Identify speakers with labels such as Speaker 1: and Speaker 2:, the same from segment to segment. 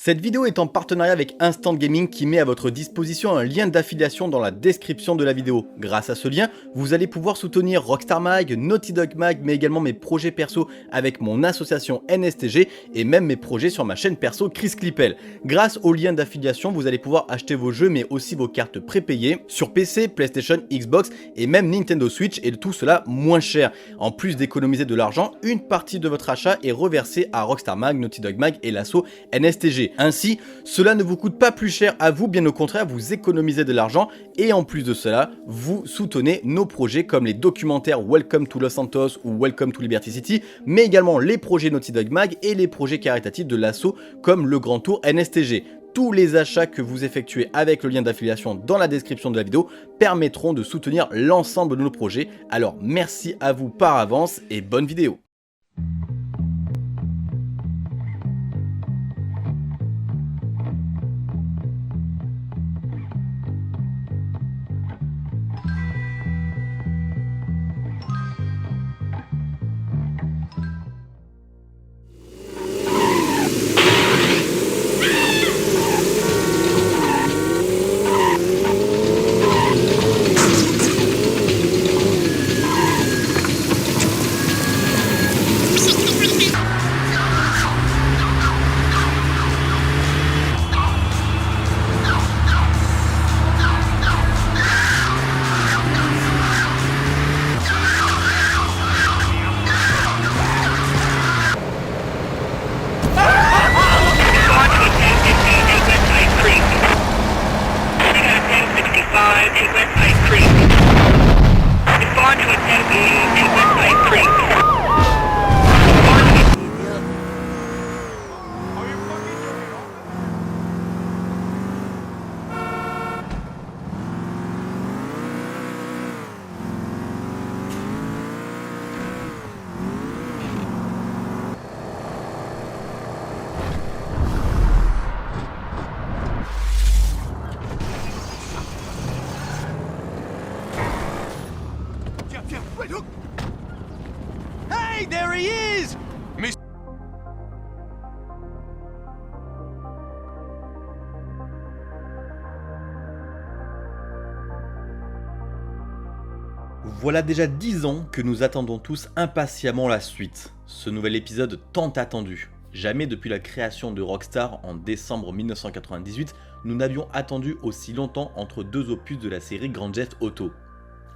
Speaker 1: Cette vidéo est en partenariat avec Instant Gaming qui met à votre disposition un lien d'affiliation dans la description de la vidéo. Grâce à ce lien, vous allez pouvoir soutenir Rockstar Mag, Naughty Dog Mag, mais également mes projets perso avec mon association NSTG et même mes projets sur ma chaîne perso Chris Clippel. Grâce au lien d'affiliation, vous allez pouvoir acheter vos jeux mais aussi vos cartes prépayées sur PC, PlayStation, Xbox et même Nintendo Switch et tout cela moins cher. En plus d'économiser de l'argent, une partie de votre achat est reversée à Rockstar Mag, Naughty Dog Mag et l'asso NSTG. Ainsi, cela ne vous coûte pas plus cher à vous, bien au contraire, vous économisez de l'argent et en plus de cela, vous soutenez nos projets comme les documentaires Welcome to Los Santos ou Welcome to Liberty City, mais également les projets Naughty Dog Mag et les projets caritatifs de l'asso comme le Grand Tour NSTG. Tous les achats que vous effectuez avec le lien d'affiliation dans la description de la vidéo permettront de soutenir l'ensemble de nos projets. Alors merci à vous par avance et bonne vidéo.
Speaker 2: Hey, there he is! Miss.
Speaker 1: Voilà déjà 10 ans que nous attendons tous impatiemment la suite. Ce nouvel épisode tant attendu. Jamais depuis la création de Rockstar en décembre 1998, nous n'avions attendu aussi longtemps entre deux opus de la série Grand Theft Auto.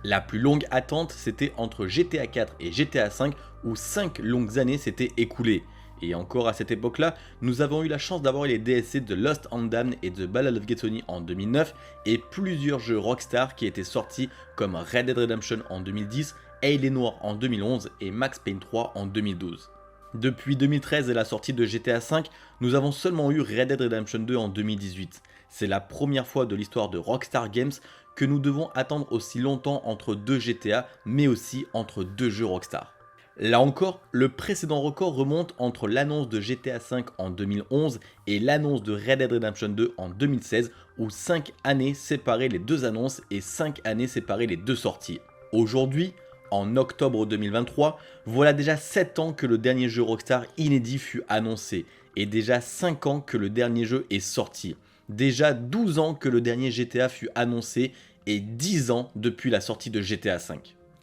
Speaker 1: La plus longue attente, c'était entre GTA 4 et GTA 5 où 5 longues années s'étaient écoulées. Et encore à cette époque-là, nous avons eu la chance d'avoir les DLC de Lost and Damned et de Ballad of Gay Tony en 2009 et plusieurs jeux Rockstar qui étaient sortis comme Red Dead Redemption en 2010, Alienware en 2011 et Max Payne 3 en 2012. Depuis 2013 et la sortie de GTA 5, nous avons seulement eu Red Dead Redemption 2 en 2018. C'est la première fois de l'histoire de Rockstar Games que nous devons attendre aussi longtemps entre deux GTA, mais aussi entre deux jeux Rockstar. Là encore, le précédent record remonte entre l'annonce de GTA V en 2011 et l'annonce de Red Dead Redemption 2 en 2016, où 5 années séparaient les deux annonces et 5 années séparaient les deux sorties. Aujourd'hui, en octobre 2023, voilà déjà 7 ans que le dernier jeu Rockstar inédit fut annoncé, et déjà 5 ans que le dernier jeu est sorti. Déjà 12 ans que le dernier GTA fut annoncé et 10 ans depuis la sortie de GTA V.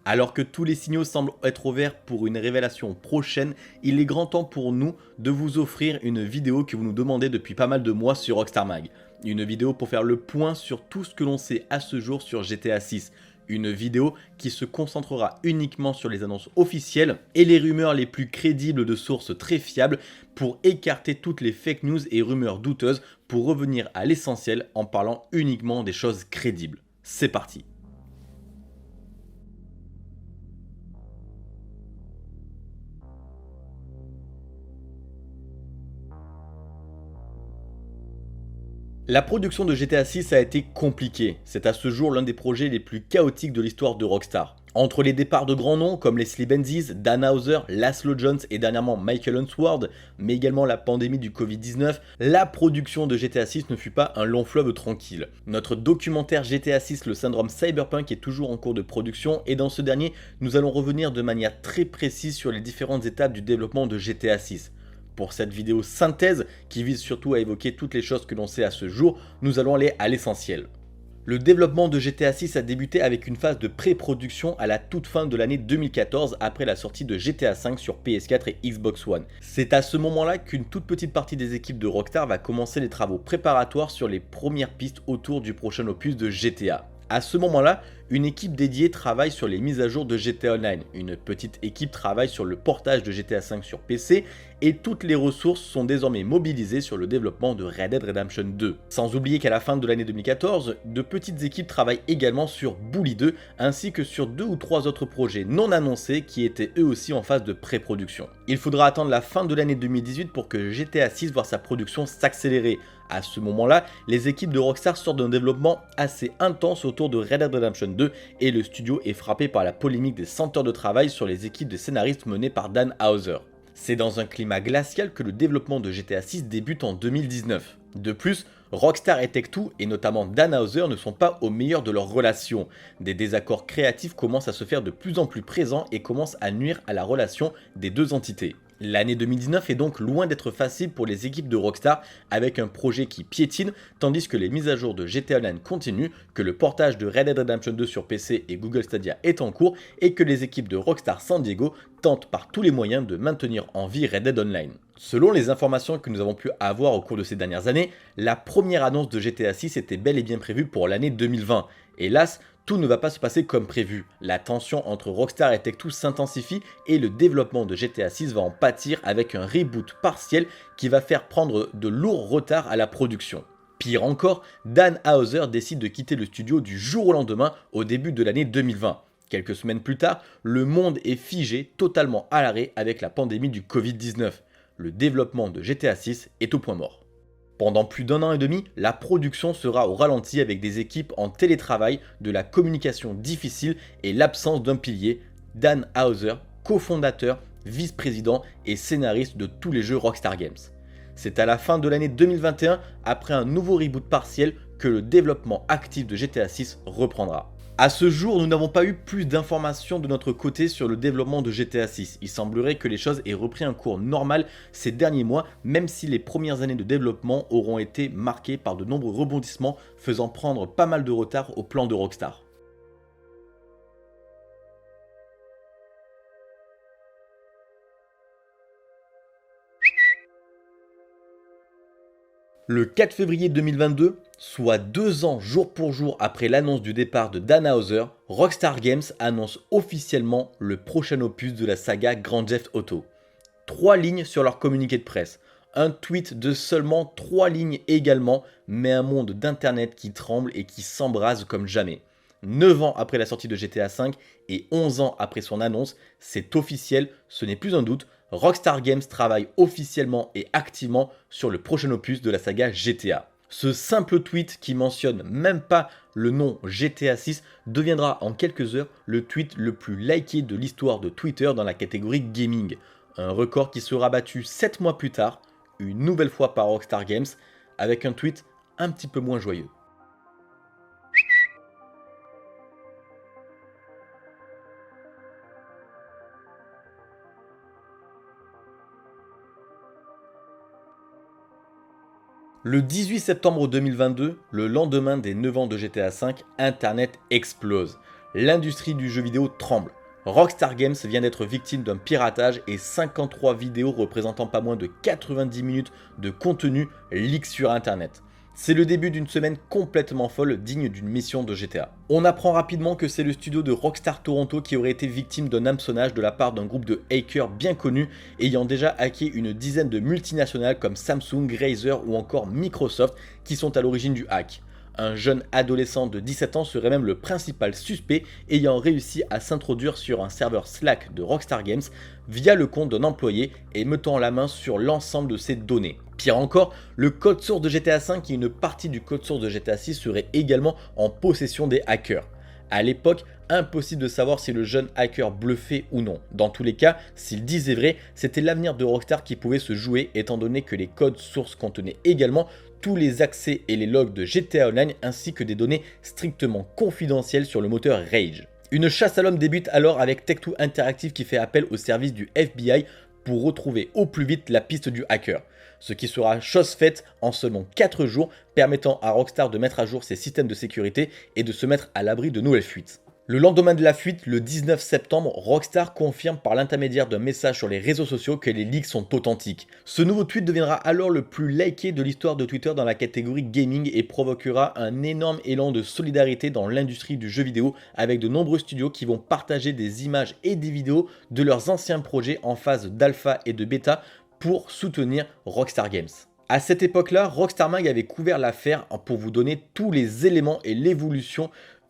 Speaker 1: Alors que tous les signaux semblent être au vert pour une révélation prochaine, il est grand temps pour nous de vous offrir une vidéo que vous nous demandez depuis pas mal de mois sur Rockstar Mag. Une vidéo pour faire le point sur tout ce que l'on sait à ce jour sur GTA 6. Une vidéo qui se concentrera uniquement sur les annonces officielles et les rumeurs les plus crédibles de sources très fiables pour écarter toutes les fake news et rumeurs douteuses pour revenir à l'essentiel en parlant uniquement des choses crédibles. C'est parti. La production de GTA 6 a été compliquée, c'est à ce jour l'un des projets les plus chaotiques de l'histoire de Rockstar. Entre les départs de grands noms comme Leslie Benzies, Dan Houser, Laszlo Jones et dernièrement Michael Unsworth, mais également la pandémie du Covid-19, la production de GTA 6 ne fut pas un long fleuve tranquille. Notre documentaire GTA 6, le syndrome cyberpunk, est toujours en cours de production et dans ce dernier, nous allons revenir de manière très précise sur les différentes étapes du développement de GTA 6. Pour cette vidéo synthèse, qui vise surtout à évoquer toutes les choses que l'on sait à ce jour, nous allons aller à l'essentiel. Le développement de GTA 6 a débuté avec une phase de pré-production à la toute fin de l'année 2014 après la sortie de GTA 5 sur PS4 et Xbox One. C'est à ce moment-là qu'une toute petite partie des équipes de Rockstar va commencer les travaux préparatoires sur les premières pistes autour du prochain opus de GTA. À ce moment-là, une équipe dédiée travaille sur les mises à jour de GTA Online, une petite équipe travaille sur le portage de GTA 5 sur PC et toutes les ressources sont désormais mobilisées sur le développement de Red Dead Redemption 2. Sans oublier qu'à la fin de l'année 2014, de petites équipes travaillent également sur Bully 2 ainsi que sur 2 ou 3 autres projets non annoncés qui étaient eux aussi en phase de pré-production. Il faudra attendre la fin de l'année 2018 pour que GTA 6 voit sa production s'accélérer. À ce moment-là, les équipes de Rockstar sortent d'un développement assez intense autour de Red Dead Redemption 2 et le studio est frappé par la polémique des 100 heures de travail sur les équipes de scénaristes menées par Dan Houser. C'est dans un climat glacial que le développement de GTA 6 débute en 2019. De plus, Rockstar et Take-Two, et notamment Dan Houser, ne sont pas au meilleur de leur relation. Des désaccords créatifs commencent à se faire de plus en plus présents et commencent à nuire à la relation des deux entités. L'année 2019 est donc loin d'être facile pour les équipes de Rockstar avec un projet qui piétine tandis que les mises à jour de GTA Online continuent, que le portage de Red Dead Redemption 2 sur PC et Google Stadia est en cours et que les équipes de Rockstar San Diego tentent par tous les moyens de maintenir en vie Red Dead Online. Selon les informations que nous avons pu avoir au cours de ces dernières années, la première annonce de GTA 6 était bel et bien prévue pour l'année 2020. Hélas, tout ne va pas se passer comme prévu. La tension entre Rockstar et Take-Two s'intensifie et le développement de GTA 6 va en pâtir avec un reboot partiel qui va faire prendre de lourds retards à la production. Pire encore, Dan Houser décide de quitter le studio du jour au lendemain au début de l'année 2020. Quelques semaines plus tard, le monde est figé totalement à l'arrêt avec la pandémie du Covid-19. Le développement de GTA 6 est au point mort. Pendant plus d'un an et demi, la production sera au ralenti avec des équipes en télétravail, de la communication difficile et l'absence d'un pilier, Dan Houser, cofondateur, vice-président et scénariste de tous les jeux Rockstar Games. C'est à la fin de l'année 2021, après un nouveau reboot partiel, que le développement actif de GTA 6 reprendra. A ce jour, nous n'avons pas eu plus d'informations de notre côté sur le développement de GTA 6. Il semblerait que les choses aient repris un cours normal ces derniers mois, même si les premières années de développement auront été marquées par de nombreux rebondissements, faisant prendre pas mal de retard au plan de Rockstar. Le 4 février 2022, soit 2 ans jour pour jour après l'annonce du départ de Dan Houser, Rockstar Games annonce officiellement le prochain opus de la saga Grand Theft Auto. 3 lignes sur leur communiqué de presse, un tweet de seulement 3 lignes également, mais un monde d'internet qui tremble et qui s'embrase comme jamais. 9 ans après la sortie de GTA V et 11 ans après son annonce, c'est officiel, ce n'est plus un doute, Rockstar Games travaille officiellement et activement sur le prochain opus de la saga GTA. Ce simple tweet qui mentionne même pas le nom GTA 6 deviendra en quelques heures le tweet le plus liké de l'histoire de Twitter dans la catégorie gaming. Un record qui sera battu 7 mois plus tard, une nouvelle fois par Rockstar Games, avec un tweet un petit peu moins joyeux. Le 18 septembre 2022, le lendemain des 9 ans de GTA V, Internet explose. L'industrie du jeu vidéo tremble. Rockstar Games vient d'être victime d'un piratage et 53 vidéos représentant pas moins de 90 minutes de contenu leak sur Internet. C'est le début d'une semaine complètement folle, digne d'une mission de GTA. On apprend rapidement que c'est le studio de Rockstar Toronto qui aurait été victime d'un hameçonnage de la part d'un groupe de hackers bien connus, ayant déjà hacké une dizaine de multinationales comme Samsung, Razer ou encore Microsoft qui sont à l'origine du hack. Un jeune adolescent de 17 ans serait même le principal suspect, ayant réussi à s'introduire sur un serveur Slack de Rockstar Games via le compte d'un employé et mettant la main sur l'ensemble de ses données. Pire encore, le code source de GTA V et une partie du code source de GTA 6 seraient également en possession des hackers. À l'époque, impossible de savoir si le jeune hacker bluffait ou non. Dans tous les cas, s'il disait vrai, c'était l'avenir de Rockstar qui pouvait se jouer étant donné que les codes sources contenaient également tous les accès et les logs de GTA Online ainsi que des données strictement confidentielles sur le moteur Rage. Une chasse à l'homme débute alors avec Take-Two Interactive qui fait appel au service du FBI pour retrouver au plus vite la piste du hacker. Ce qui sera chose faite en seulement 4 jours, permettant à Rockstar de mettre à jour ses systèmes de sécurité et de se mettre à l'abri de nouvelles fuites. Le lendemain de la fuite, le 19 septembre, Rockstar confirme par l'intermédiaire d'un message sur les réseaux sociaux que les leaks sont authentiques. Ce nouveau tweet deviendra alors le plus liké de l'histoire de Twitter dans la catégorie gaming et provoquera un énorme élan de solidarité dans l'industrie du jeu vidéo avec de nombreux studios qui vont partager des images et des vidéos de leurs anciens projets en phase d'alpha et de bêta pour soutenir Rockstar Games. À cette époque-là, Rockstar Mag avait couvert l'affaire pour vous donner tous les éléments et l'évolution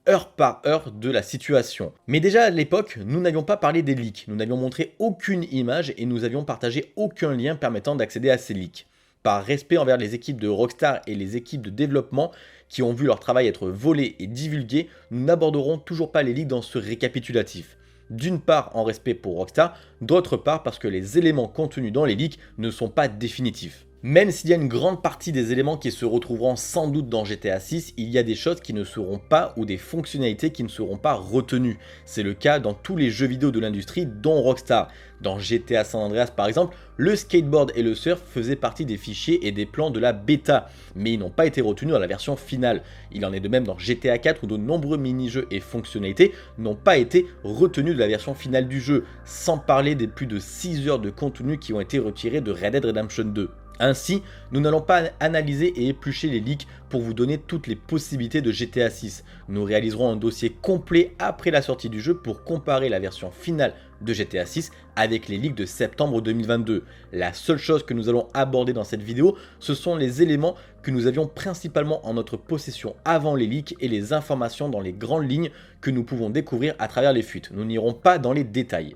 Speaker 1: heure par heure de la situation. Mais déjà à l'époque, nous n'avions pas parlé des leaks, nous n'avions montré aucune image et nous avions partagé aucun lien permettant d'accéder à ces leaks. Par respect envers les équipes de Rockstar et les équipes de développement qui ont vu leur travail être volé et divulgué, nous n'aborderons toujours pas les leaks dans ce récapitulatif. D'une part en respect pour Rockstar, d'autre part parce que les éléments contenus dans les leaks ne sont pas définitifs. Même s'il y a une grande partie des éléments qui se retrouveront sans doute dans GTA 6, il y a des choses qui ne seront pas ou des fonctionnalités qui ne seront pas retenues. C'est le cas dans tous les jeux vidéo de l'industrie dont Rockstar. Dans GTA San Andreas par exemple, le skateboard et le surf faisaient partie des fichiers et des plans de la bêta, mais ils n'ont pas été retenus dans la version finale. Il en est de même dans GTA 4 où de nombreux mini-jeux et fonctionnalités n'ont pas été retenus de la version finale du jeu, sans parler des plus de 6 heures de contenu qui ont été retirés de Red Dead Redemption 2. Ainsi, nous n'allons pas analyser et éplucher les leaks pour vous donner toutes les possibilités de GTA 6. Nous réaliserons un dossier complet après la sortie du jeu pour comparer la version finale de GTA 6 avec les leaks de septembre 2022. La seule chose que nous allons aborder dans cette vidéo, ce sont les éléments que nous avions principalement en notre possession avant les leaks et les informations dans les grandes lignes que nous pouvons découvrir à travers les fuites. Nous n'irons pas dans les détails.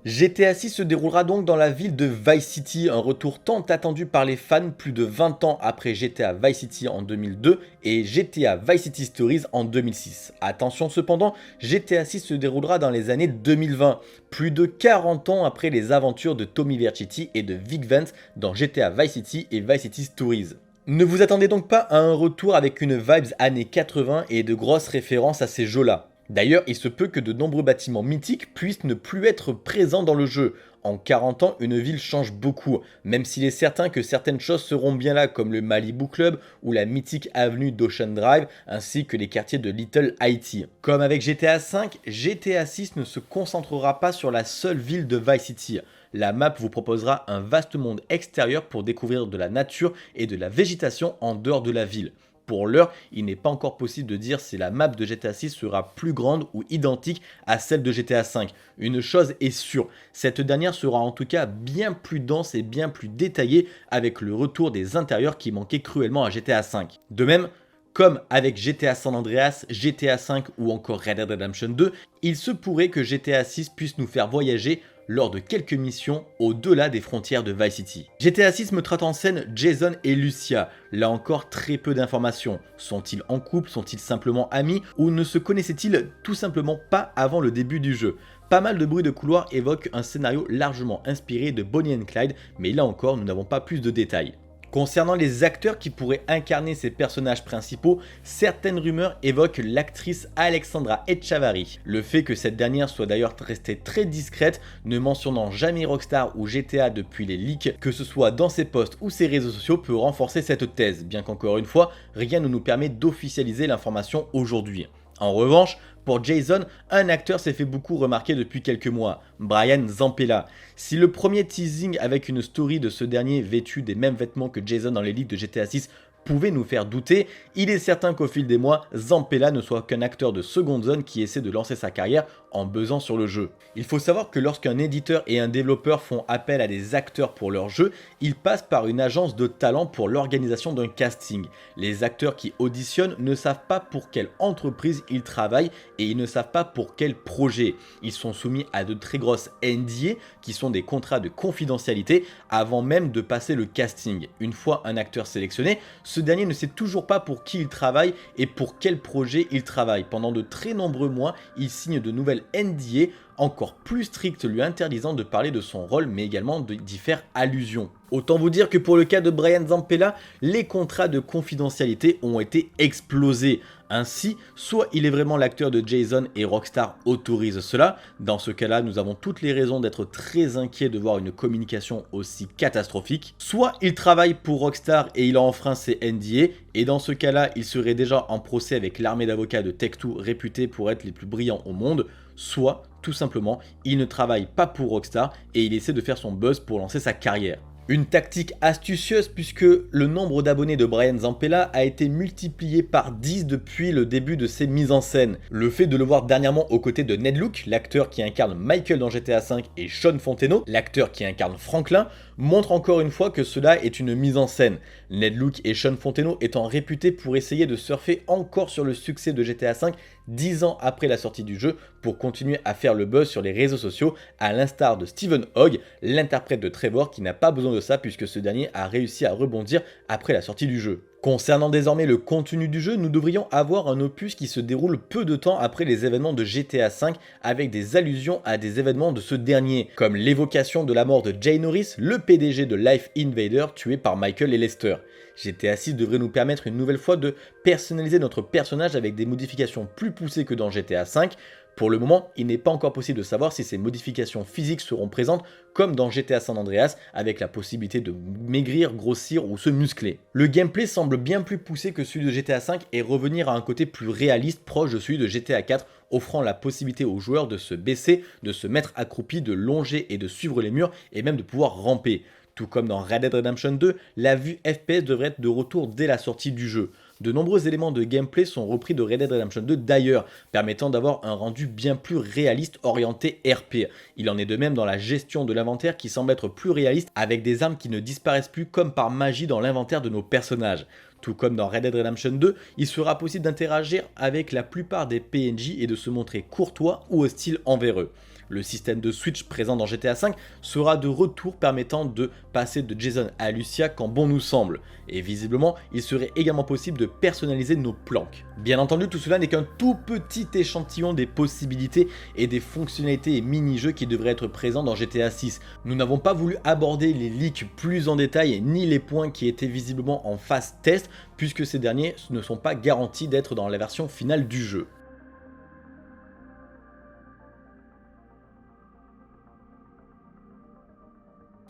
Speaker 1: GTA 6 se déroulera donc dans la ville de Vice City, un retour tant attendu par les fans plus de 20 ans après GTA Vice City en 2002 et GTA Vice City Stories en 2006. Attention cependant, GTA 6 se déroulera dans les années 2020, plus de 40 ans après les aventures de Tommy Vercetti et de Vic Vance dans GTA Vice City et Vice City Stories. Ne vous attendez donc pas à un retour avec une vibes années 80 et de grosses références à ces jeux-là. D'ailleurs, il se peut que de nombreux bâtiments mythiques puissent ne plus être présents dans le jeu. En 40 ans, une ville change beaucoup, même s'il est certain que certaines choses seront bien là, comme le Malibu Club ou la mythique avenue d'Ocean Drive, ainsi que les quartiers de Little Haiti. Comme avec GTA V, GTA 6 ne se concentrera pas sur la seule ville de Vice City. La map vous proposera un vaste monde extérieur pour découvrir de la nature et de la végétation en dehors de la ville. Pour l'heure, il n'est pas encore possible de dire si la map de GTA 6 sera plus grande ou identique à celle de GTA 5. Une chose est sûre, cette dernière sera en tout cas bien plus dense et bien plus détaillée avec le retour des intérieurs qui manquaient cruellement à GTA 5. De même, comme avec GTA San Andreas, GTA 5 ou encore Red Dead Redemption 2, il se pourrait que GTA 6 puisse nous faire voyager lors de quelques missions au-delà des frontières de Vice City. GTA 6 mettra en scène Jason et Lucia. Là encore, très peu d'informations. Sont-ils en couple? Sont-ils simplement amis? Ou ne se connaissaient-ils tout simplement pas avant le début du jeu? Pas mal de bruits de couloir évoquent un scénario largement inspiré de Bonnie and Clyde, mais là encore, nous n'avons pas plus de détails. Concernant les acteurs qui pourraient incarner ces personnages principaux, certaines rumeurs évoquent l'actrice Alexandra Echávarri. Le fait que cette dernière soit d'ailleurs restée très discrète, ne mentionnant jamais Rockstar ou GTA depuis les leaks, que ce soit dans ses posts ou ses réseaux sociaux, peut renforcer cette thèse, bien qu'encore une fois, rien ne nous permet d'officialiser l'information aujourd'hui. En revanche, pour Jason, un acteur s'est fait beaucoup remarquer depuis quelques mois, Brian Zampella. Si le premier teasing avec une story de ce dernier vêtu des mêmes vêtements que Jason dans les leaks de GTA 6 pouvait nous faire douter, il est certain qu'au fil des mois, Zampella ne soit qu'un acteur de seconde zone qui essaie de lancer sa carrière en buzzant sur le jeu. Il faut savoir que lorsqu'un éditeur et un développeur font appel à des acteurs pour leur jeu, ils passent par une agence de talent pour l'organisation d'un casting. Les acteurs qui auditionnent ne savent pas pour quelle entreprise ils travaillent et ils ne savent pas pour quel projet. Ils sont soumis à de très grosses NDA qui sont des contrats de confidentialité avant même de passer le casting. Une fois un acteur sélectionné, ce dernier ne sait toujours pas pour qui il travaille et pour quel projet il travaille. Pendant de très nombreux mois, il signe de nouvelles NDA encore plus strictes lui interdisant de parler de son rôle mais également d'y faire allusion. Autant vous dire que pour le cas de Brian Zampella, les contrats de confidentialité ont été explosés. Ainsi, soit il est vraiment l'acteur de Jason et Rockstar autorise cela, dans ce cas-là nous avons toutes les raisons d'être très inquiets de voir une communication aussi catastrophique, soit il travaille pour Rockstar et il a enfreint ses NDA, et dans ce cas-là il serait déjà en procès avec l'armée d'avocats de Take-Two réputés pour être les plus brillants au monde, soit tout simplement il ne travaille pas pour Rockstar et il essaie de faire son buzz pour lancer sa carrière. Une tactique astucieuse puisque le nombre d'abonnés de Brian Zampella a été multiplié par 10 depuis le début de ses mises en scène. Le fait de le voir dernièrement aux côtés de Ned Luke, l'acteur qui incarne Michael dans GTA V, et Sean Fonteno, l'acteur qui incarne Franklin, montre encore une fois que cela est une mise en scène. Ned Luke et Sean Fonteno étant réputés pour essayer de surfer encore sur le succès de GTA V 10 ans après la sortie du jeu pour continuer à faire le buzz sur les réseaux sociaux, à l'instar de Stephen Hogg, l'interprète de Trevor qui n'a pas besoin de ça puisque ce dernier a réussi à rebondir après la sortie du jeu. Concernant désormais le contenu du jeu, nous devrions avoir un opus qui se déroule peu de temps après les événements de GTA V avec des allusions à des événements de ce dernier, comme l'évocation de la mort de Jay Norris, le PDG de Life Invader tué par Michael et Lester. GTA 6 devrait nous permettre une nouvelle fois de personnaliser notre personnage avec des modifications plus poussées que dans GTA V. Pour le moment, il n'est pas encore possible de savoir si ces modifications physiques seront présentes comme dans GTA San Andreas avec la possibilité de maigrir, grossir ou se muscler. Le gameplay semble bien plus poussé que celui de GTA V et revenir à un côté plus réaliste proche de celui de GTA 4, offrant la possibilité aux joueurs de se baisser, de se mettre accroupi, de longer et de suivre les murs et même de pouvoir ramper. Tout comme dans Red Dead Redemption 2, la vue FPS devrait être de retour dès la sortie du jeu. De nombreux éléments de gameplay sont repris de Red Dead Redemption 2 d'ailleurs, permettant d'avoir un rendu bien plus réaliste orienté RP. Il en est de même dans la gestion de l'inventaire qui semble être plus réaliste avec des armes qui ne disparaissent plus comme par magie dans l'inventaire de nos personnages. Tout comme dans Red Dead Redemption 2, il sera possible d'interagir avec la plupart des PNJ et de se montrer courtois ou hostile envers eux. Le système de switch présent dans GTA V sera de retour permettant de passer de Jason à Lucia quand bon nous semble. Et visiblement, il serait également possible de personnaliser nos planques. Bien entendu, tout cela n'est qu'un tout petit échantillon des possibilités et des fonctionnalités et mini-jeux qui devraient être présents dans GTA 6. Nous n'avons pas voulu aborder les leaks plus en détail ni les points qui étaient visiblement en phase test puisque ces derniers ne sont pas garantis d'être dans la version finale du jeu.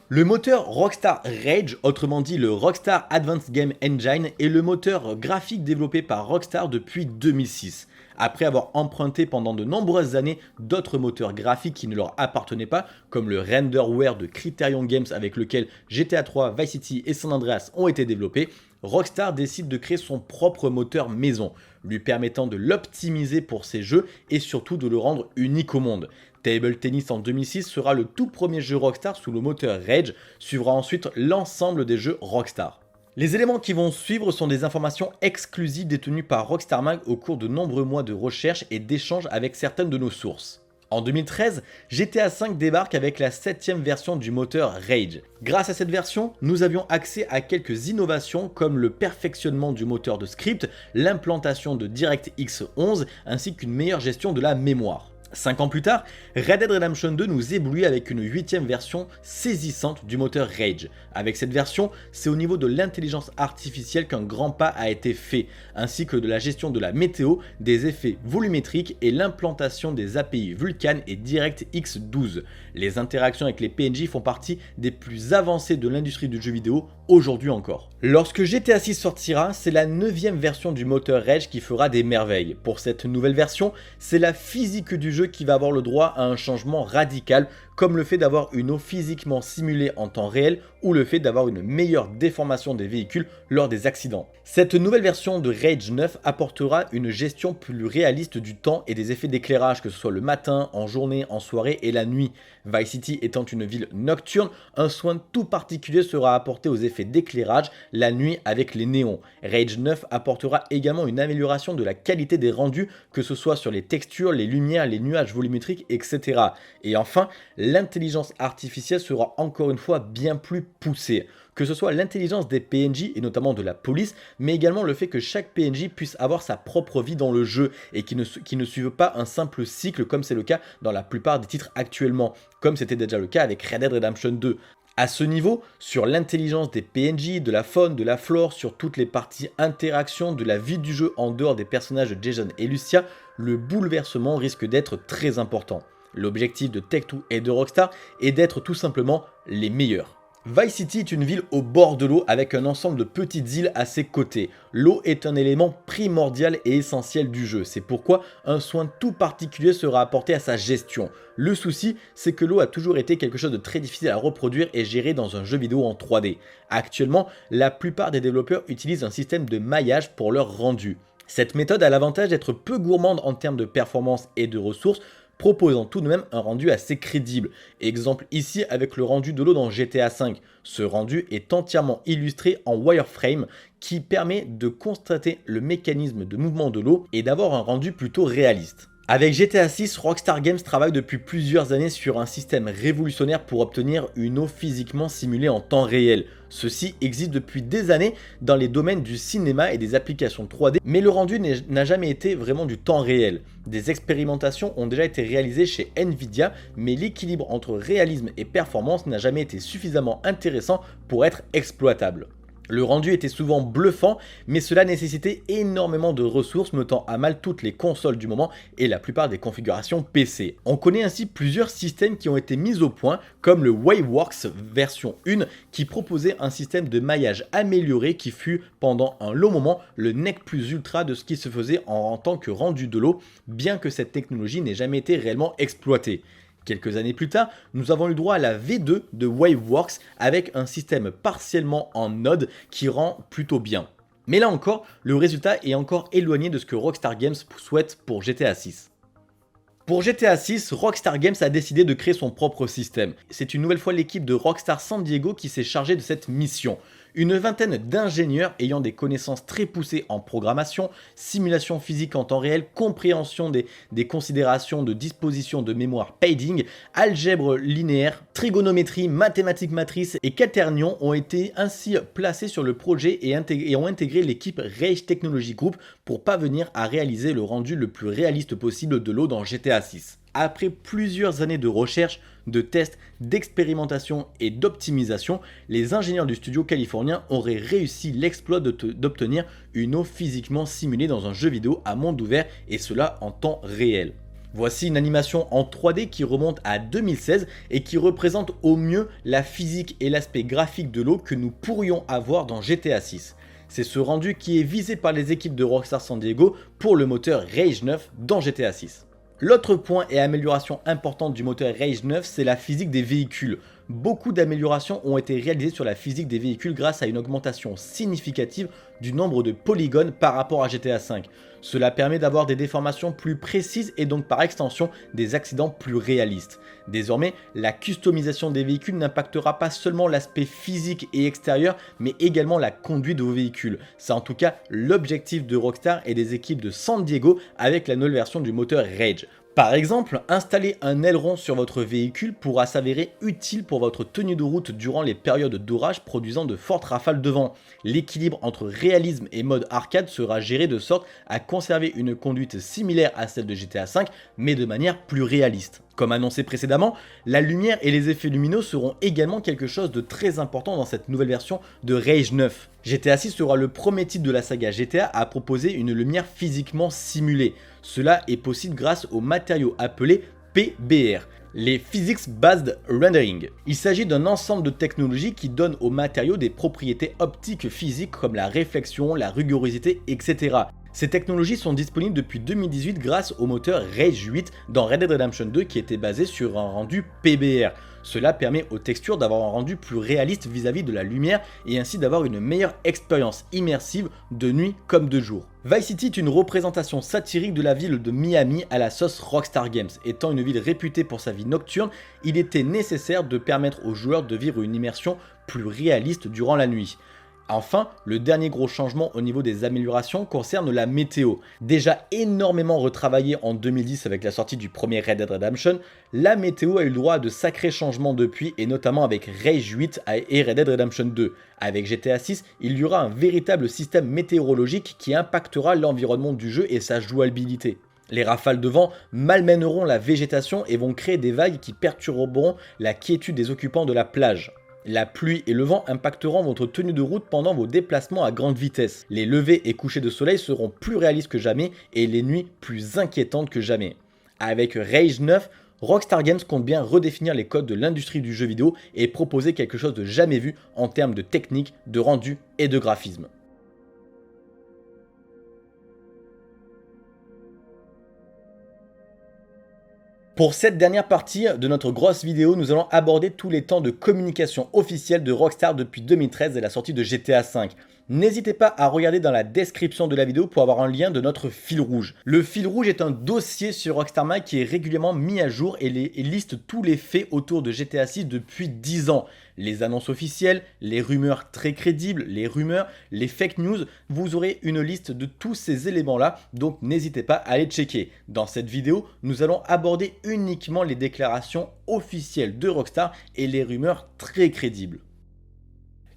Speaker 1: Le moteur Rockstar Rage, autrement dit le Rockstar Advanced Game Engine, est le moteur graphique développé par Rockstar depuis 2006. Après avoir emprunté pendant de nombreuses années d'autres moteurs graphiques qui ne leur appartenaient pas, comme le Renderware de Criterion Games avec lequel GTA 3, Vice City et San Andreas ont été développés, Rockstar décide de créer son propre moteur maison, lui permettant de l'optimiser pour ses jeux et surtout de le rendre unique au monde. Table Tennis en 2006 sera le tout premier jeu Rockstar sous le moteur Rage, suivra ensuite l'ensemble des jeux Rockstar. Les éléments qui vont suivre sont des informations exclusives détenues par Rockstar Mag au cours de nombreux mois de recherche et d'échanges avec certaines de nos sources. En 2013, GTA V débarque avec la 7ème version du moteur Rage. Grâce à cette version, nous avions accès à quelques innovations comme le perfectionnement du moteur de script, l'implantation de DirectX 11 ainsi qu'une meilleure gestion de la mémoire. 5 ans plus tard, Red Dead Redemption 2 nous éblouit avec une 8ème version saisissante du moteur Rage. Avec cette version, c'est au niveau de l'intelligence artificielle qu'un grand pas a été fait, ainsi que de la gestion de la météo, des effets volumétriques et l'implantation des API Vulkan et DirectX 12. Les interactions avec les PNJ font partie des plus avancées de l'industrie du jeu vidéo aujourd'hui encore. Lorsque GTA 6 sortira, c'est la 9ème version du moteur Rage qui fera des merveilles. Pour cette nouvelle version, c'est la physique du jeu qui va avoir le droit à un changement radical, comme le fait d'avoir une eau physiquement simulée en temps réel ou le fait d'avoir une meilleure déformation des véhicules lors des accidents. Cette nouvelle version de Rage 9 apportera une gestion plus réaliste du temps et des effets d'éclairage, que ce soit le matin, en journée, en soirée et la nuit. Vice City étant une ville nocturne, un soin tout particulier sera apporté aux effets d'éclairage la nuit avec les néons. Rage 9 apportera également une amélioration de la qualité des rendus, que ce soit sur les textures, les lumières, les nuages volumétriques, etc. Et enfin, l'intelligence artificielle sera encore une fois bien plus poussée. Que ce soit l'intelligence des PNJ et notamment de la police, mais également le fait que chaque PNJ puisse avoir sa propre vie dans le jeu et qui ne suive pas un simple cycle comme c'est le cas dans la plupart des titres actuellement, comme c'était déjà le cas avec Red Dead Redemption 2. À ce niveau, sur l'intelligence des PNJ, de la faune, de la flore, sur toutes les parties interaction, de la vie du jeu en dehors des personnages de Jason et Lucia, le bouleversement risque d'être très important. L'objectif de Take-Two et de Rockstar est d'être tout simplement les meilleurs. Vice City est une ville au bord de l'eau avec un ensemble de petites îles à ses côtés. L'eau est un élément primordial et essentiel du jeu, c'est pourquoi un soin tout particulier sera apporté à sa gestion. Le souci, c'est que l'eau a toujours été quelque chose de très difficile à reproduire et gérer dans un jeu vidéo en 3D. Actuellement, la plupart des développeurs utilisent un système de maillage pour leur rendu. Cette méthode a l'avantage d'être peu gourmande en termes de performance et de ressources, proposant tout de même un rendu assez crédible. Exemple ici avec le rendu de l'eau dans GTA V. Ce rendu est entièrement illustré en wireframe qui permet de constater le mécanisme de mouvement de l'eau et d'avoir un rendu plutôt réaliste. Avec GTA 6, Rockstar Games travaille depuis plusieurs années sur un système révolutionnaire pour obtenir une eau physiquement simulée en temps réel. Ceci existe depuis des années dans les domaines du cinéma et des applications 3D, mais le rendu n'a jamais été vraiment du temps réel. Des expérimentations ont déjà été réalisées chez Nvidia, mais l'équilibre entre réalisme et performance n'a jamais été suffisamment intéressant pour être exploitable. Le rendu était souvent bluffant, mais cela nécessitait énormément de ressources, mettant à mal toutes les consoles du moment et la plupart des configurations PC. On connaît ainsi plusieurs systèmes qui ont été mis au point, comme le Waveworks version 1, qui proposait un système de maillage amélioré qui fut pendant un long moment le nec plus ultra de ce qui se faisait en tant que rendu de l'eau, bien que cette technologie n'ait jamais été réellement exploitée. Quelques années plus tard, nous avons eu droit à la V2 de Waveworks avec un système partiellement en Node qui rend plutôt bien. Mais là encore, le résultat est encore éloigné de ce que Rockstar Games souhaite pour GTA 6. Pour GTA 6, Rockstar Games a décidé de créer son propre système. C'est une nouvelle fois l'équipe de Rockstar San Diego qui s'est chargée de cette mission. Une vingtaine d'ingénieurs ayant des connaissances très poussées en programmation, simulation physique en temps réel, compréhension des considérations de disposition de mémoire paging, algèbre linéaire, trigonométrie, mathématiques matrices et quaternions ont été ainsi placés sur le projet et ont intégré l'équipe Rage Technology Group pour parvenir à réaliser le rendu le plus réaliste possible de l'eau dans GTA 6. Après plusieurs années de recherche, de tests, d'expérimentation et d'optimisation, les ingénieurs du studio californien auraient réussi l'exploit d'obtenir une eau physiquement simulée dans un jeu vidéo à monde ouvert et cela en temps réel. Voici une animation en 3D qui remonte à 2016 et qui représente au mieux la physique et l'aspect graphique de l'eau que nous pourrions avoir dans GTA 6. C'est ce rendu qui est visé par les équipes de Rockstar San Diego pour le moteur Rage 9 dans GTA 6. L'autre point et amélioration importante du moteur Rage 9, c'est la physique des véhicules. Beaucoup d'améliorations ont été réalisées sur la physique des véhicules grâce à une augmentation significative du nombre de polygones par rapport à GTA V. Cela permet d'avoir des déformations plus précises et donc par extension des accidents plus réalistes. Désormais, la customisation des véhicules n'impactera pas seulement l'aspect physique et extérieur, mais également la conduite de vos véhicules. C'est en tout cas l'objectif de Rockstar et des équipes de San Diego avec la nouvelle version du moteur Rage. Par exemple, installer un aileron sur votre véhicule pourra s'avérer utile pour votre tenue de route durant les périodes d'orage produisant de fortes rafales de vent. L'équilibre entre réalisme et mode arcade sera géré de sorte à conserver une conduite similaire à celle de GTA V, mais de manière plus réaliste. Comme annoncé précédemment, la lumière et les effets lumineux seront également quelque chose de très important dans cette nouvelle version de Rage 9. GTA 6 sera le premier titre de la saga GTA à proposer une lumière physiquement simulée. Cela est possible grâce aux matériaux appelés PBR, les Physics Based Rendering. Il s'agit d'un ensemble de technologies qui donnent aux matériaux des propriétés optiques physiques comme la réflexion, la rugosité, etc. Ces technologies sont disponibles depuis 2018 grâce au moteur Rage 8 dans Red Dead Redemption 2 qui était basé sur un rendu PBR. Cela permet aux textures d'avoir un rendu plus réaliste vis-à-vis de la lumière et ainsi d'avoir une meilleure expérience immersive de nuit comme de jour. Vice City est une représentation satirique de la ville de Miami à la sauce Rockstar Games. Étant une ville réputée pour sa vie nocturne, il était nécessaire de permettre aux joueurs de vivre une immersion plus réaliste durant la nuit. Enfin, le dernier gros changement au niveau des améliorations concerne la météo. Déjà énormément retravaillée en 2010 avec la sortie du premier Red Dead Redemption, la météo a eu le droit à de sacrés changements depuis, et notamment avec Rage 8 et Red Dead Redemption 2. Avec GTA 6, il y aura un véritable système météorologique qui impactera l'environnement du jeu et sa jouabilité. Les rafales de vent malmèneront la végétation et vont créer des vagues qui perturberont la quiétude des occupants de la plage. La pluie et le vent impacteront votre tenue de route pendant vos déplacements à grande vitesse. Les levées et couchers de soleil seront plus réalistes que jamais et les nuits plus inquiétantes que jamais. Avec Rage 9, Rockstar Games compte bien redéfinir les codes de l'industrie du jeu vidéo et proposer quelque chose de jamais vu en termes de technique, de rendu et de graphisme. Pour cette dernière partie de notre grosse vidéo, nous allons aborder tous les temps de communication officielle de Rockstar depuis 2013 et la sortie de GTA V. N'hésitez pas à regarder dans la description de la vidéo pour avoir un lien de notre fil rouge. Le fil rouge est un dossier sur Rockstar Mag qui est régulièrement mis à jour et liste tous les faits autour de GTA 6 depuis 10 ans. Les annonces officielles, les rumeurs très crédibles, les rumeurs, les fake news, vous aurez une liste de tous ces éléments-là, donc n'hésitez pas à les checker. Dans cette vidéo, nous allons aborder uniquement les déclarations officielles de Rockstar et les rumeurs très crédibles.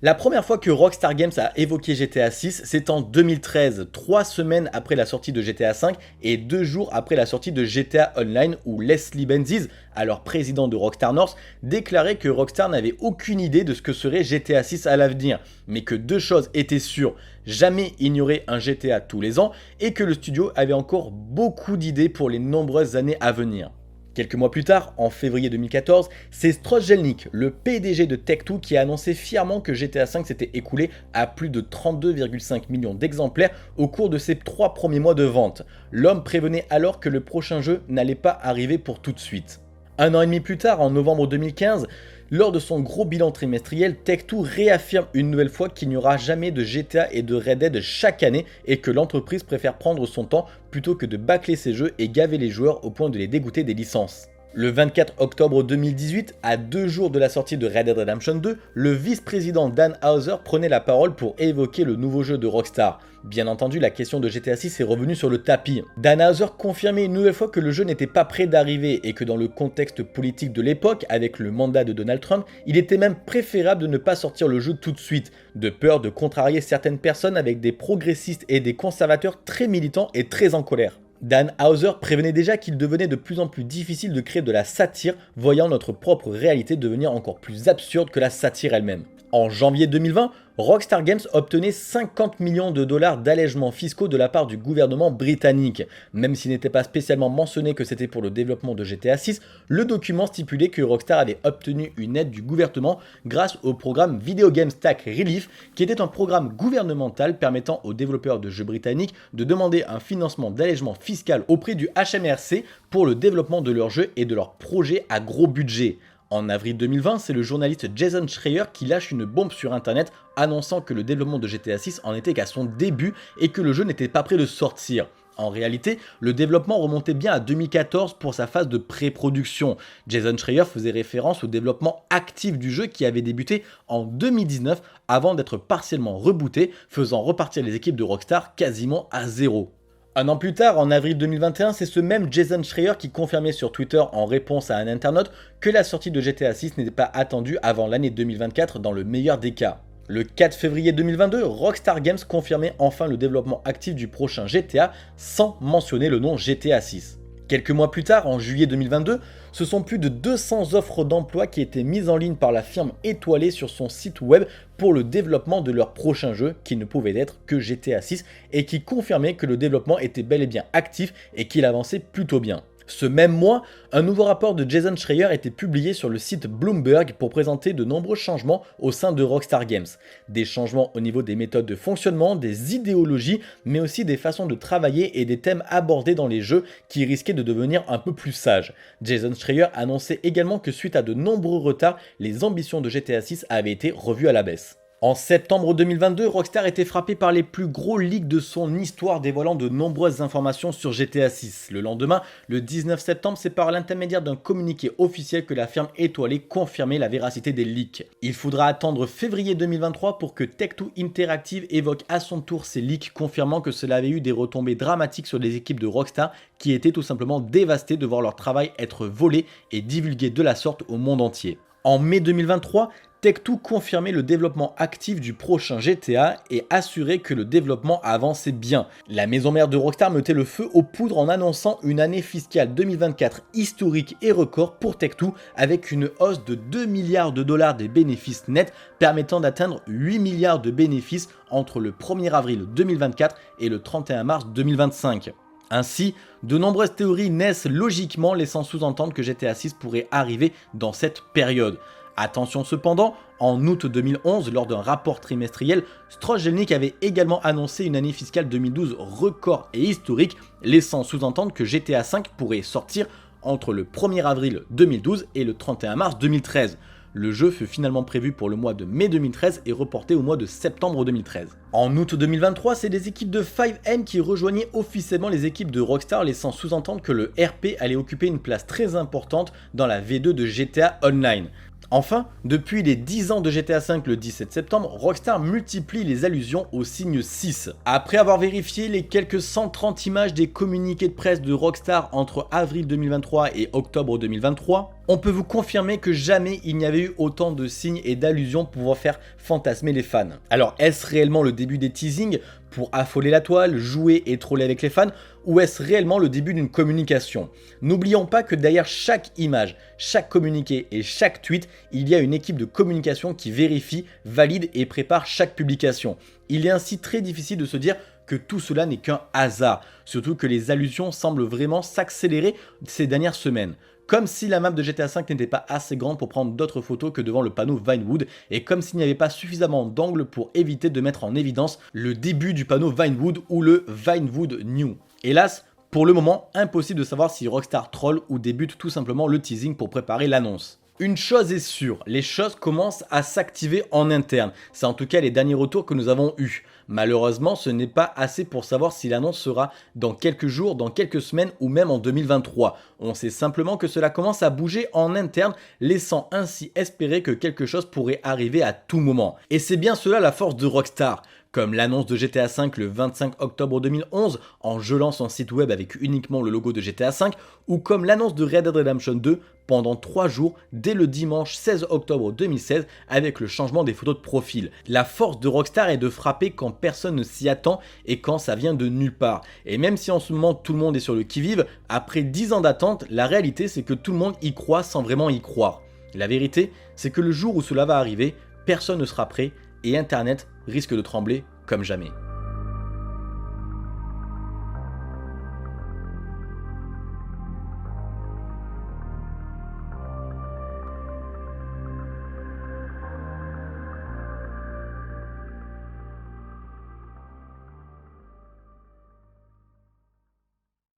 Speaker 1: La première fois que Rockstar Games a évoqué GTA 6, c'est en 2013, 3 semaines après la sortie de GTA 5 et 2 jours après la sortie de GTA Online où Leslie Benzies, alors président de Rockstar North, déclarait que Rockstar n'avait aucune idée de ce que serait GTA 6 à l'avenir, mais que deux choses étaient sûres, jamais il n'y aurait un GTA tous les ans et que le studio avait encore beaucoup d'idées pour les nombreuses années à venir. Quelques mois plus tard, en février 2014, c'est Strauss Zelnick, le PDG de Take-Two, qui a annoncé fièrement que GTA V s'était écoulé à plus de 32,5 millions d'exemplaires au cours de ses 3 premiers mois de vente. L'homme prévenait alors que le prochain jeu n'allait pas arriver pour tout de suite. Un an et demi plus tard, en novembre 2015, lors de son gros bilan trimestriel, Take-Two réaffirme une nouvelle fois qu'il n'y aura jamais de GTA et de Red Dead chaque année et que l'entreprise préfère prendre son temps plutôt que de bâcler ses jeux et gaver les joueurs au point de les dégoûter des licences. Le 24 octobre 2018, à 2 jours de la sortie de Red Dead Redemption 2, le vice-président Dan Houser prenait la parole pour évoquer le nouveau jeu de Rockstar. Bien entendu, la question de GTA 6 est revenue sur le tapis. Dan Houser confirmait une nouvelle fois que le jeu n'était pas prêt d'arriver et que dans le contexte politique de l'époque, avec le mandat de Donald Trump, il était même préférable de ne pas sortir le jeu tout de suite, de peur de contrarier certaines personnes avec des progressistes et des conservateurs très militants et très en colère. Dan Houser prévenait déjà qu'il devenait de plus en plus difficile de créer de la satire, voyant notre propre réalité devenir encore plus absurde que la satire elle-même. En janvier 2020, Rockstar Games obtenait 50 millions de dollars d'allègements fiscaux de la part du gouvernement britannique. Même s'il n'était pas spécialement mentionné que c'était pour le développement de GTA 6, le document stipulait que Rockstar avait obtenu une aide du gouvernement grâce au programme Video Game Tax Relief, qui était un programme gouvernemental permettant aux développeurs de jeux britanniques de demander un financement d'allègement fiscal auprès du HMRC pour le développement de leurs jeux et de leurs projets à gros budget. En avril 2020, c'est le journaliste Jason Schreier qui lâche une bombe sur internet annonçant que le développement de GTA 6 en était qu'à son début et que le jeu n'était pas prêt de sortir. En réalité, le développement remontait bien à 2014 pour sa phase de pré-production. Jason Schreier faisait référence au développement actif du jeu qui avait débuté en 2019 avant d'être partiellement rebooté, faisant repartir les équipes de Rockstar quasiment à zéro. Un an plus tard, en avril 2021, c'est ce même Jason Schreier qui confirmait sur Twitter en réponse à un internaute que la sortie de GTA 6 n'était pas attendue avant l'année 2024 dans le meilleur des cas. Le 4 février 2022, Rockstar Games confirmait enfin le développement actif du prochain GTA sans mentionner le nom GTA 6. Quelques mois plus tard, en juillet 2022, ce sont plus de 200 offres d'emploi qui étaient mises en ligne par la firme étoilée sur son site web pour le développement de leur prochain jeu qui ne pouvait être que GTA 6 et qui confirmait que le développement était bel et bien actif et qu'il avançait plutôt bien. Ce même mois, un nouveau rapport de Jason Schreier était publié sur le site Bloomberg pour présenter de nombreux changements au sein de Rockstar Games. Des changements au niveau des méthodes de fonctionnement, des idéologies, mais aussi des façons de travailler et des thèmes abordés dans les jeux qui risquaient de devenir un peu plus sages. Jason Schreier annonçait également que suite à de nombreux retards, les ambitions de GTA 6 avaient été revues à la baisse. En septembre 2022, Rockstar était frappé par les plus gros leaks de son histoire dévoilant de nombreuses informations sur GTA 6. Le lendemain, le 19 septembre, c'est par l'intermédiaire d'un communiqué officiel que la firme étoilée confirmait la véracité des leaks. Il faudra attendre février 2023 pour que Take-Two Interactive évoque à son tour ces leaks, confirmant que cela avait eu des retombées dramatiques sur les équipes de Rockstar qui étaient tout simplement dévastées de voir leur travail être volé et divulgué de la sorte au monde entier. En mai 2023, Take-Two confirmait le développement actif du prochain GTA et assurait que le développement avançait bien. La maison mère de Rockstar mettait le feu aux poudres en annonçant une année fiscale 2024 historique et record pour Take-Two avec une hausse de 2 milliards de dollars des bénéfices nets permettant d'atteindre 8 milliards de bénéfices entre le 1er avril 2024 et le 31 mars 2025. Ainsi, de nombreuses théories naissent logiquement laissant sous-entendre que GTA 6 pourrait arriver dans cette période. Attention cependant, en août 2011, lors d'un rapport trimestriel, Strojzelnik avait également annoncé une année fiscale 2012 record et historique, laissant sous-entendre que GTA 5 pourrait sortir entre le 1er avril 2012 et le 31 mars 2013. Le jeu fut finalement prévu pour le mois de mai 2013 et reporté au mois de septembre 2013. En août 2023, c'est des équipes de 5M qui rejoignaient officiellement les équipes de Rockstar, laissant sous-entendre que le RP allait occuper une place très importante dans la V2 de GTA Online. Enfin, depuis les 10 ans de GTA V le 17 septembre, Rockstar multiplie les allusions au signe 6. Après avoir vérifié les quelques 130 images des communiqués de presse de Rockstar entre avril 2023 et octobre 2023, on peut vous confirmer que jamais il n'y avait eu autant de signes et d'allusions pouvant faire fantasmer les fans. Alors est-ce réellement le début des teasings pour affoler la toile, jouer et troller avec les fans, ou est-ce réellement le début d'une communication? N'oublions pas que derrière chaque image, chaque communiqué et chaque tweet, il y a une équipe de communication qui vérifie, valide et prépare chaque publication. Il est ainsi très difficile de se dire que tout cela n'est qu'un hasard, surtout que les allusions semblent vraiment s'accélérer ces dernières semaines. Comme si la map de GTA V n'était pas assez grande pour prendre d'autres photos que devant le panneau Vinewood, et comme s'il n'y avait pas suffisamment d'angles pour éviter de mettre en évidence le début du panneau Vinewood ou le Vinewood New. Hélas, pour le moment, impossible de savoir si Rockstar troll ou débute tout simplement le teasing pour préparer l'annonce. Une chose est sûre, les choses commencent à s'activer en interne. C'est en tout cas les derniers retours que nous avons eus. Malheureusement, ce n'est pas assez pour savoir si l'annonce sera dans quelques jours, dans quelques semaines ou même en 2023. On sait simplement que cela commence à bouger en interne, laissant ainsi espérer que quelque chose pourrait arriver à tout moment. Et c'est bien cela la force de Rockstar. Comme l'annonce de GTA V le 25 octobre 2011 en gelant son site web avec uniquement le logo de GTA V, ou comme l'annonce de Red Dead Redemption 2 pendant 3 jours dès le dimanche 16 octobre 2016 avec le changement des photos de profil. La force de Rockstar est de frapper quand personne ne s'y attend et quand ça vient de nulle part. Et même si en ce moment tout le monde est sur le qui-vive, après 10 ans d'attente, la réalité c'est que tout le monde y croit sans vraiment y croire. La vérité, c'est que le jour où cela va arriver, personne ne sera prêt et Internet risque de trembler comme jamais.